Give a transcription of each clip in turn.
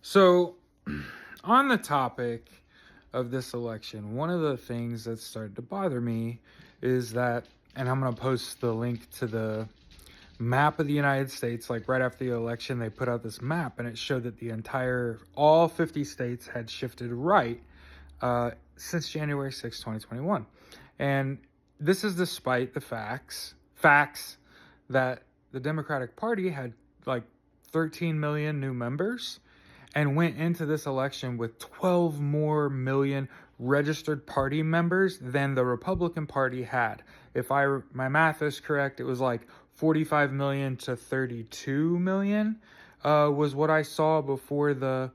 So, on the topic of this election, one of the things that started to bother me is that, and I'm going to post the link to the map of the United States. Like right after the election, they put out this map and it showed that all 50 states had shifted right since January 6, 2021. And this is despite the facts that the Democratic Party had like 13 million new members and went into this election with 12 more million registered party members than the Republican Party had. If my math is correct, it was like 45 million to 32 million was what I saw before the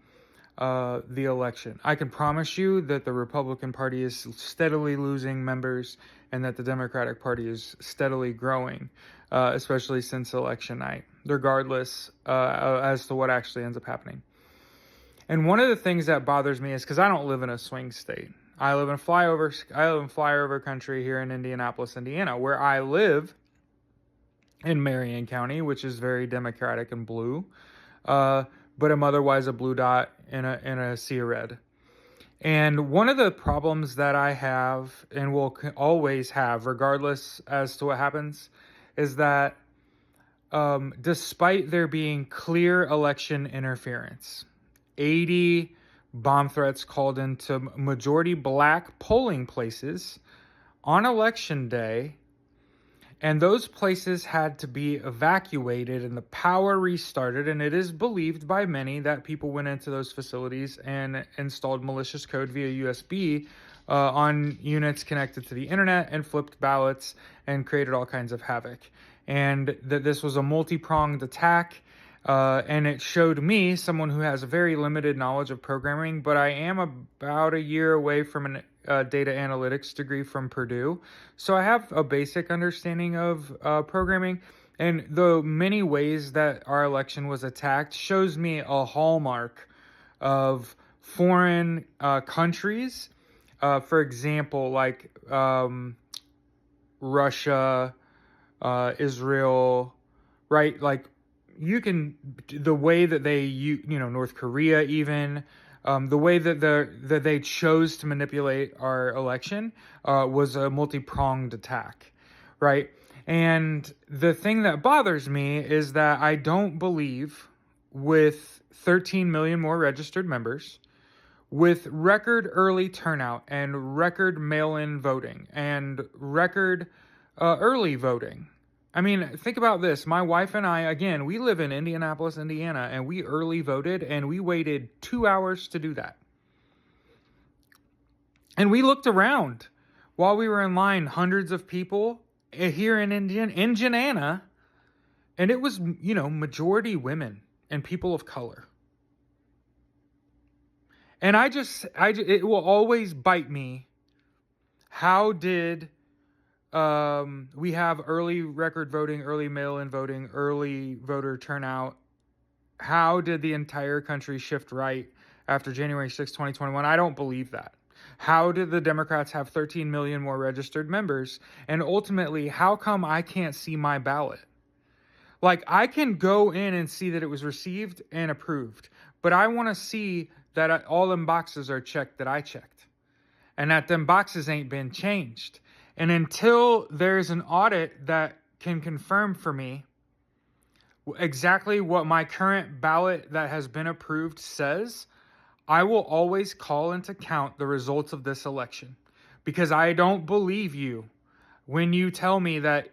election. I can promise you that the Republican Party is steadily losing members and that the Democratic Party is steadily growing, especially since election night, regardless as to what actually ends up happening. And one of the things that bothers me is because I don't live in a swing state. I live in flyover country here in Indianapolis, Indiana, where I live in Marion County, which is very Democratic and blue, but I'm otherwise a blue dot in a sea of red. And one of the problems that I have and will always have, regardless as to what happens, is that despite there being clear election interference, 80 bomb threats called into majority black polling places on election day, and those places had to be evacuated and the power restarted. And it is believed by many that people went into those facilities and installed malicious code via USB on units connected to the internet and flipped ballots and created all kinds of havoc. And that this was a multi-pronged attack. And it showed me, someone who has a very limited knowledge of programming, but I am about a year away from a data analytics degree from Purdue. So I have a basic understanding of programming. And the many ways that our election was attacked shows me a hallmark of foreign countries. For example, like Russia, Israel, right? Like, the way that North Korea even, the way that they chose to manipulate our election was a multi-pronged attack, right? And the thing that bothers me is that I don't believe, with 13 million more registered members, with record early turnout and record mail-in voting and record early voting. I mean, think about this. My wife and I, again, we live in Indianapolis, Indiana, and we early voted, and we waited 2 hours to do that. And we looked around while we were in line, hundreds of people here in Indiana, and it was, majority women and people of color. And it will always bite me. How did we have early record voting, early mail-in voting, early voter turnout? How did the entire country shift right after January 6, 2021? I don't believe that. How did the Democrats have 13 million more registered members? And ultimately, how come I can't see my ballot? Like, I can go in and see that it was received and approved, but I want to see that all them boxes are checked that I checked, and that them boxes ain't been changed. And until there's an audit that can confirm for me exactly what my current ballot that has been approved says, I will always call into account the results of this election. Because I don't believe you when you tell me that,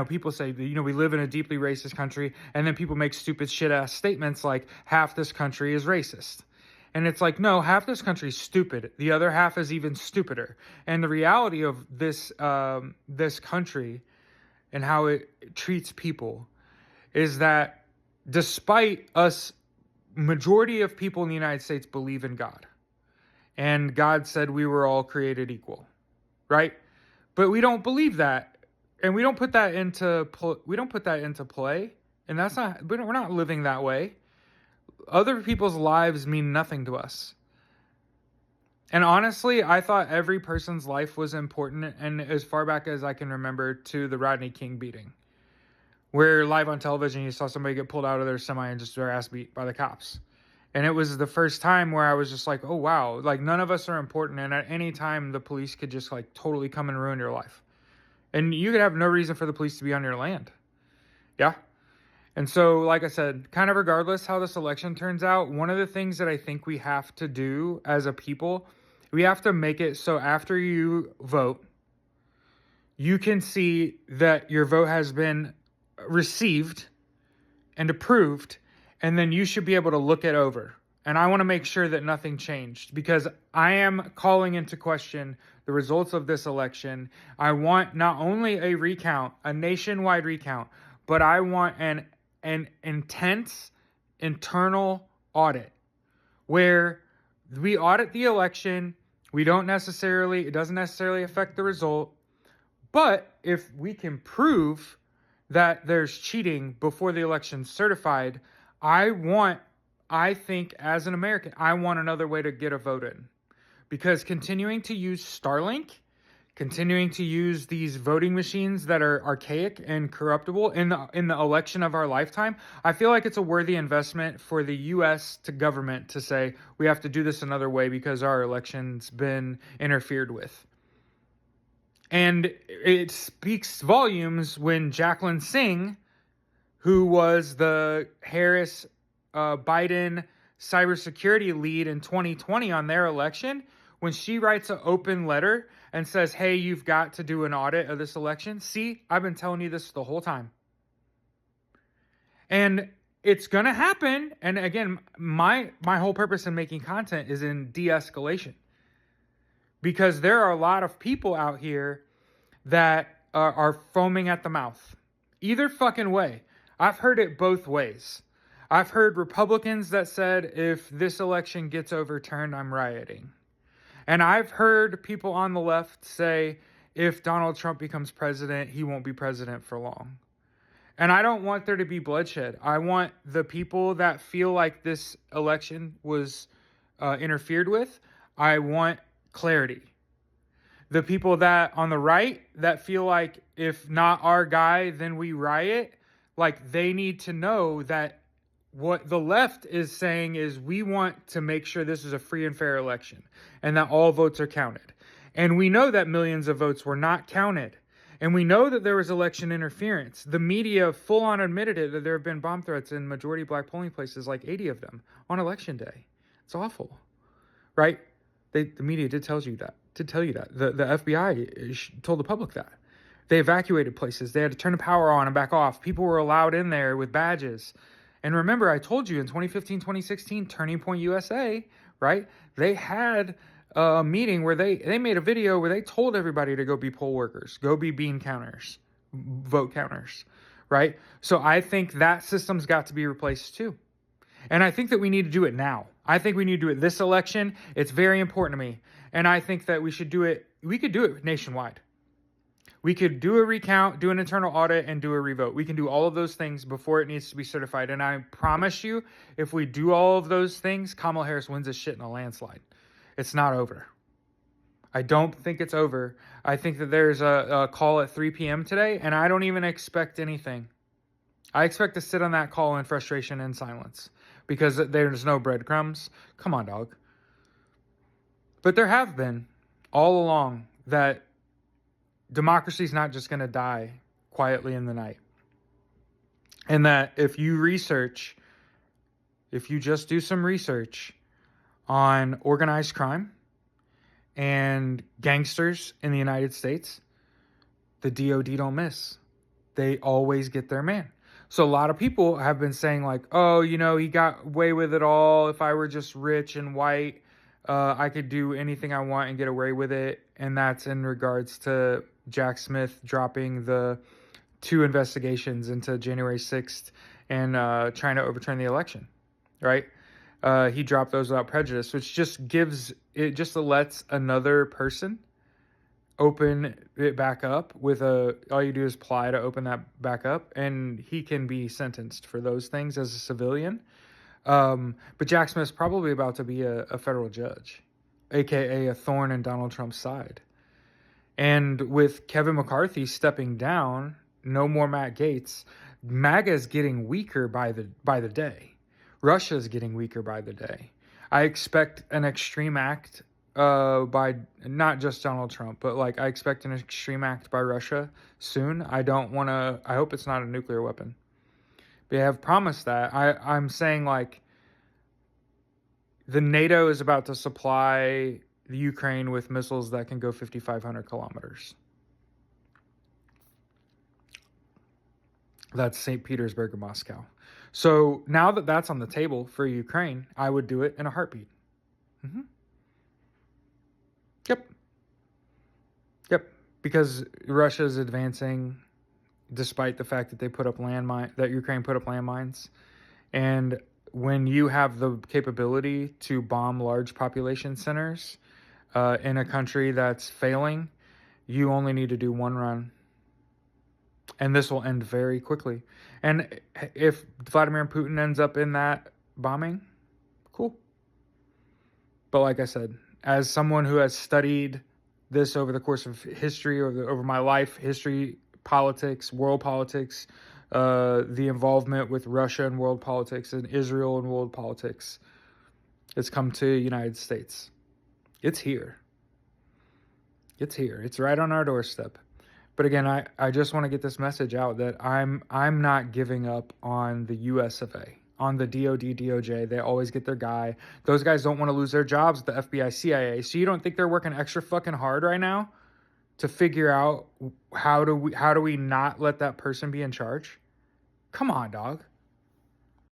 people say, we live in a deeply racist country, and then people make stupid shit-ass statements like half this country is racist. And it's like, no, half this country is stupid. The other half is even stupider. And the reality of this country and how it treats people is that despite us, majority of people in the United States believe in God. And God said we were all created equal, right? But we don't believe that. And we don't put that into play. And we're not living that way. Other people's lives mean nothing to us. And honestly, I thought every person's life was important, and as far back as I can remember, to the Rodney King beating, where live on television you saw somebody get pulled out of their semi and just their ass beat by the cops. And it was the first time where I was just like, oh, wow, like none of us are important. And at any time, the police could just like totally come and ruin your life. And you could have no reason for the police to be on your land. Yeah. And so, like I said, kind of regardless how this election turns out, one of the things that I think we have to do as a people, we have to make it so after you vote, you can see that your vote has been received and approved, and then you should be able to look it over. And I want to make sure that nothing changed, because I am calling into question the results of this election. I want not only a recount, a nationwide recount, but I want an intense internal audit where we audit the election. It doesn't necessarily affect the result. But if we can prove that there's cheating before the election's certified, I think as an American, I want another way to get a vote in. Because continuing to use Starlink, continuing to use these voting machines that are archaic and corruptible in the election of our lifetime, I feel like it's a worthy investment for the U.S. to government to say, we have to do this another way because our election's been interfered with. And it speaks volumes when Jacqueline Singh, who was the Harris Biden cybersecurity lead in 2020 on their election, when she writes an open letter and says, hey, you've got to do an audit of this election. See, I've been telling you this the whole time. And it's going to happen. And again, my whole purpose in making content is in de-escalation. Because there are a lot of people out here that are foaming at the mouth. Either fucking way. I've heard it both ways. I've heard Republicans that said, if this election gets overturned, I'm rioting. And I've heard people on the left say, if Donald Trump becomes president, he won't be president for long. And I don't want there to be bloodshed. I want the people that feel like this election was interfered with, I want clarity. The people that on the right that feel like if not our guy, then we riot, like they need to know that what the left is saying is we want to make sure this is a free and fair election and that all votes are counted. And we know that millions of votes were not counted. And we know that there was election interference. The media full on admitted it, that there have been bomb threats in majority black polling places, like 80 of them on election day. It's awful, right? The media did tell you that. The FBI told the public that. They evacuated places. They had to turn the power on and back off. People were allowed in there with badges. And remember, I told you in 2015, 2016, Turning Point USA, right? They had a meeting where they made a video where they told everybody to go be poll workers, go be bean counters, vote counters, right? So I think that system's got to be replaced too. And I think that we need to do it now. I think we need to do it this election. It's very important to me. And I think that we could do it nationwide. We could do a recount, do an internal audit, and do a revote. We can do all of those things before it needs to be certified. And I promise you, if we do all of those things, Kamala Harris wins this shit in a landslide. It's not over. I don't think it's over. I think that there's a call at 3 p.m. today, and I don't even expect anything. I expect to sit on that call in frustration and silence because there's no breadcrumbs. Come on, dog. But there have been all along that democracy is not just going to die quietly in the night. And that if you just do some research on organized crime and gangsters in the United States, the DOD don't miss. They always get their man. So a lot of people have been saying like, oh, he got away with it all. If I were just rich and white, I could do anything I want and get away with it. And that's in regards to Jack Smith dropping the 2 investigations into January 6th and trying to overturn the election, right? He dropped those without prejudice, which just lets another person open it back up with all you do is apply to open that back up, and he can be sentenced for those things as a civilian. But Jack Smith's probably about to be a federal judge, aka a thorn in Donald Trump's side. And with Kevin McCarthy stepping down, no more Matt Gaetz, MAGA is getting weaker by the day. Russia is getting weaker by the day. I expect an extreme act by not just Donald Trump, but like I expect an extreme act by Russia soon. I hope it's not a nuclear weapon. They have promised that. I'm saying like the NATO is about to supply the Ukraine with missiles that can go 5,500 kilometers. That's St. Petersburg and Moscow. So now that that's on the table for Ukraine, I would do it in a heartbeat. Mm-hmm. Yep. Because Russia is advancing, despite the fact that that Ukraine put up landmines, and when you have the capability to bomb large population centers in a country that's failing, you only need to do one run. And this will end very quickly. And if Vladimir Putin ends up in that bombing, cool. But like I said, as someone who has studied this over the course of history, over my life, history, politics, world politics, the involvement with Russia in world politics and Israel in world politics, it's come to the United States. It's here. It's here. It's right on our doorstep. But again, I just want to get this message out that I'm not giving up on the US of A, on the DOD, DOJ. They always get their guy. Those guys don't want to lose their jobs at the FBI, CIA. So you don't think they're working extra fucking hard right now to figure out how do we not let that person be in charge? Come on, dog.